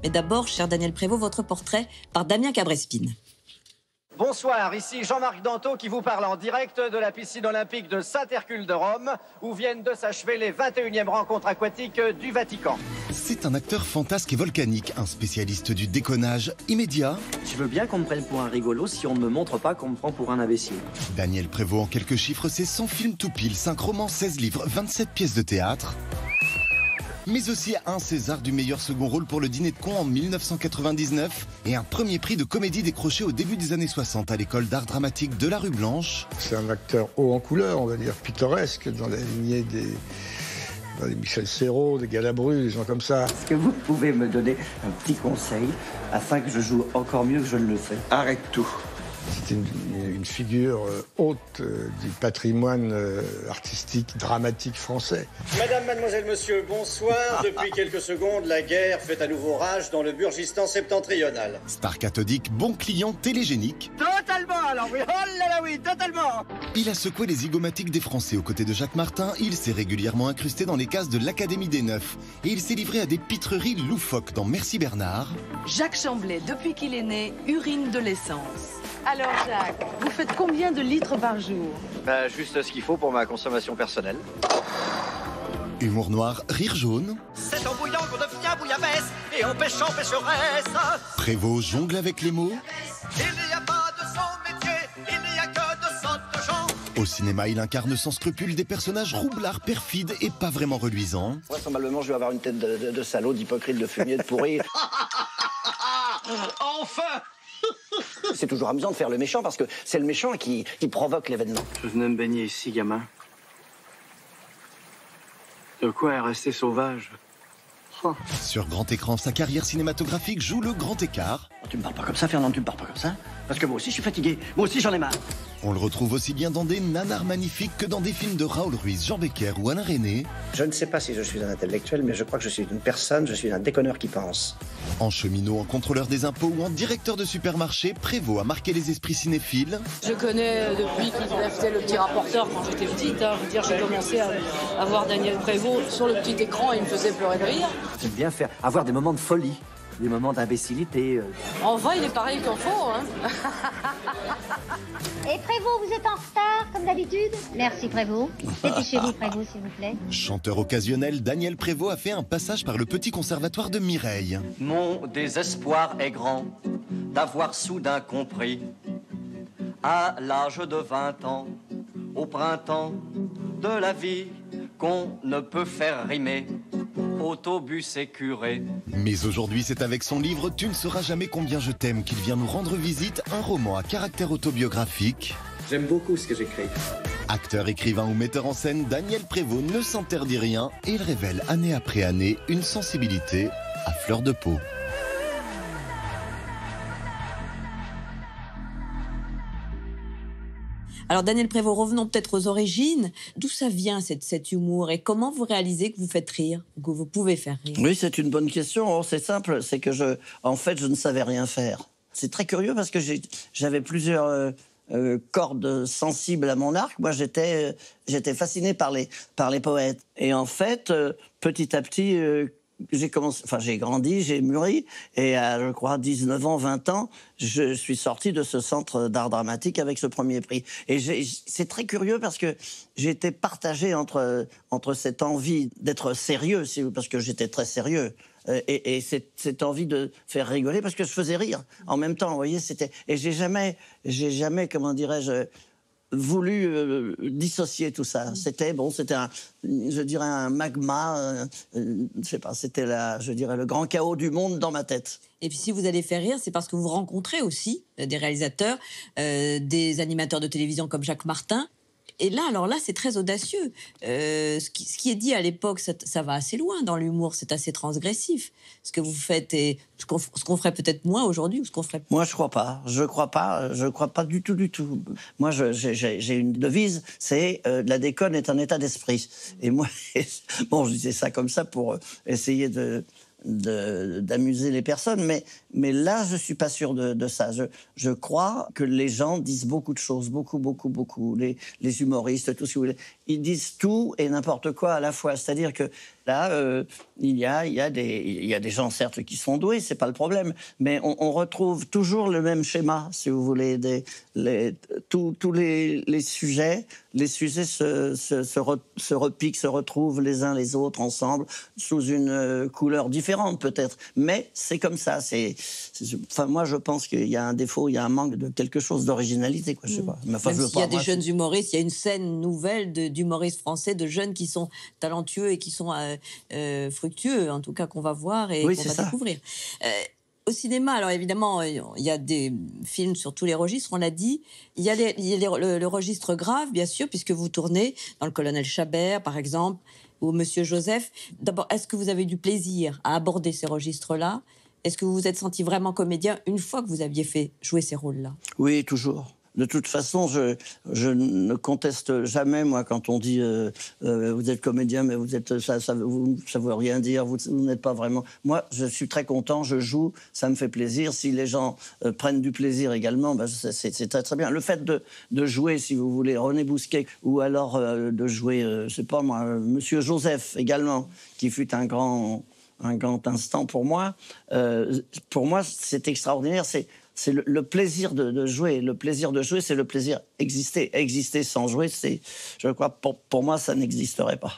Mais d'abord, cher Daniel Prévost, votre portrait par Damien Cabrespine. Bonsoir, ici Jean-Marc Dantot qui vous parle en direct de la piscine olympique de Saint-Hercule de Rome, où viennent de s'achever les 21e rencontres aquatiques du Vatican. C'est un acteur fantasque et volcanique, un spécialiste du déconnage immédiat. Je veux bien qu'on me prenne pour un rigolo si on ne me montre pas qu'on me prend pour un imbécile. Daniel Prévost en quelques chiffres, c'est 100 films tout pile, 5 romans, 16 livres, 27 pièces de théâtre. Mais aussi un César du meilleur second rôle pour Le Dîner de Cons en 1999 et un premier prix de comédie décroché au début des années 60 à l'école d'art dramatique de la Rue Blanche. C'est un acteur haut en couleur, on va dire pittoresque, dans la lignée des Michel Serrault, des Galabru, des gens comme ça. Est-ce que vous pouvez me donner un petit conseil afin que je joue encore mieux que je ne le fais? Arrête tout. C'était une figure haute du patrimoine artistique, dramatique français. Madame, mademoiselle, monsieur, bonsoir. Depuis quelques secondes, la guerre fait à nouveau rage dans le Burgistan septentrional. Star cathodique, bon client télégénique. Totalement, alors oui, oh là là oui, totalement. Il a secoué les zygomatiques des Français aux côtés de Jacques Martin. Il s'est régulièrement incrusté dans les cases de l'Académie des Neufs. Et il s'est livré à des pitreries loufoques dans Merci Bernard. Jacques Chamblet, depuis qu'il est né, urine de l'essence. Alors Jacques, vous faites combien de litres par jour? Juste ce qu'il faut pour ma consommation personnelle. Humour noir, rire jaune. C'est en bouillant qu'on devient bouillabaisse et en pêchant pécheresse. Prévost jongle avec les mots. Il n'y a pas de son métier, il n'y a que de sottes gens. Au cinéma, il incarne sans scrupule des personnages roublards, perfides et pas vraiment reluisants. Vraisemblablement, je vais avoir une tête de salaud, d'hypocrite, de fumier, de pourri. Enfin! C'est toujours amusant de faire le méchant parce que c'est le méchant qui provoque l'événement. Je venais me baigner ici, gamin. De quoi est resté sauvage? Sur grand écran, sa carrière cinématographique joue le grand écart. Tu me parles pas comme ça, Fernand, tu me parles pas comme ça. Parce que moi aussi, je suis fatigué. Moi aussi, j'en ai marre. On le retrouve aussi bien dans des nanars magnifiques que dans des films de Raoul Ruiz, Jean Becker ou Alain Resnais. Je ne sais pas si je suis un intellectuel, mais je crois que je suis une personne, je suis un déconneur qui pense. En cheminot, en contrôleur des impôts ou en directeur de supermarché, Prévost a marqué les esprits cinéphiles. Je connais depuis qu'il a fait le petit rapporteur quand j'étais petite. Je veux dire, j'ai commencé à voir Daniel Prévost sur le petit écran et il me faisait pleurer de rire. J'aime bien avoir des moments de folie, des moments d'imbécilité. En vrai, il est pareil qu'en faux. Et Prévost, vous êtes en retard, comme d'habitude? Merci, Prévost. Dépêchez-vous, Prévost, s'il vous plaît. Chanteur occasionnel, Daniel Prévost a fait un passage par le petit conservatoire de Mireille. Mon désespoir est grand d'avoir soudain compris, à l'âge de 20 ans, au printemps de la vie, qu'on ne peut faire rimer autobus et curé. Mais aujourd'hui, c'est avec son livre « Tu ne sauras jamais combien je t'aime » qu'il vient nous rendre visite, un roman à caractère autobiographique. J'aime beaucoup ce que j'écris. Acteur, écrivain ou metteur en scène, Daniel Prévost ne s'interdit rien et il révèle année après année une sensibilité à fleur de peau. Alors Daniel Prévost, revenons peut-être aux origines. D'où ça vient cet humour et comment vous réalisez que vous faites rire, que vous pouvez faire rire? Oui, c'est une bonne question. Oh, c'est simple, c'est que je ne savais rien faire. C'est très curieux parce que j'avais plusieurs cordes sensibles à mon arc. Moi, j'étais fasciné par les poètes. Et en fait, petit à petit, j'ai grandi, j'ai mûri, et à, je crois, 19 ans, 20 ans, je suis sorti de ce centre d'art dramatique avec ce premier prix. Et c'est très curieux parce que j'ai été partagé entre cette envie d'être sérieux, parce que j'étais très sérieux, et cette envie de faire rigoler parce que je faisais rire en même temps, vous voyez, et j'ai jamais, comment dirais-je, voulu dissocier tout ça. C'était un magma, je sais pas, c'était le grand chaos du monde dans ma tête. Et puis si vous allez faire rire, c'est parce que vous rencontrez aussi des réalisateurs, des animateurs de télévision comme Jacques Martin. Et là, alors là, c'est très audacieux. Ce qui est dit à l'époque, ça va assez loin dans l'humour, c'est assez transgressif. Ce que vous faites et ce qu'on ferait peut-être moins aujourd'hui, ou ce qu'on ferait... Moi, je crois pas du tout. Moi, j'ai une devise, c'est la déconne est un état d'esprit. Et moi, bon, je disais ça comme ça pour essayer d'amuser les personnes, mais là, je suis pas sûr de ça. Je crois que les gens disent beaucoup de choses, beaucoup, les humoristes, tout ce que vous voulez. ils disent tout et n'importe quoi à la fois. C'est-à-dire que là, il y a des gens, certes, qui sont doués, c'est pas le problème, mais on retrouve toujours le même schéma, si vous voulez. Tous les sujets se repiquent, se retrouvent les uns les autres ensemble, sous une couleur différente peut-être. Mais c'est comme ça. Enfin, moi, je pense qu'il y a un défaut, il y a un manque de quelque chose d'originalité, quoi, je sais pas. Mais enfin, Même s'il y a des jeunes humoristes, il y a une scène nouvelle d'humoristes français, de jeunes qui sont talentueux et qui sont fructueux, en tout cas, qu'on va voir et qu'on va découvrir. Au cinéma, alors évidemment, il y a des films sur tous les registres, on l'a dit. Il y a le registre grave, bien sûr, puisque vous tournez dans Le Colonel Chabert, par exemple, ou Monsieur Joseph. D'abord, est-ce que vous avez du plaisir à aborder ces registres-là ? Est-ce que vous vous êtes senti vraiment comédien une fois que vous aviez fait jouer ces rôles-là ? Oui, toujours. De toute façon, je ne conteste jamais, moi, quand on dit vous êtes comédien, mais ça veut rien dire, vous n'êtes pas vraiment... Moi, je suis très content, je joue, ça me fait plaisir. Si les gens prennent du plaisir également, ben, c'est très, très bien. Le fait de jouer, si vous voulez, René Bousquet, ou alors de jouer, je sais pas moi, Monsieur Joseph également, qui fut un grand instant pour moi, c'est extraordinaire, c'est le plaisir de jouer. Le plaisir de jouer, c'est le plaisir exister. Exister sans jouer, je crois, pour moi, ça n'existerait pas.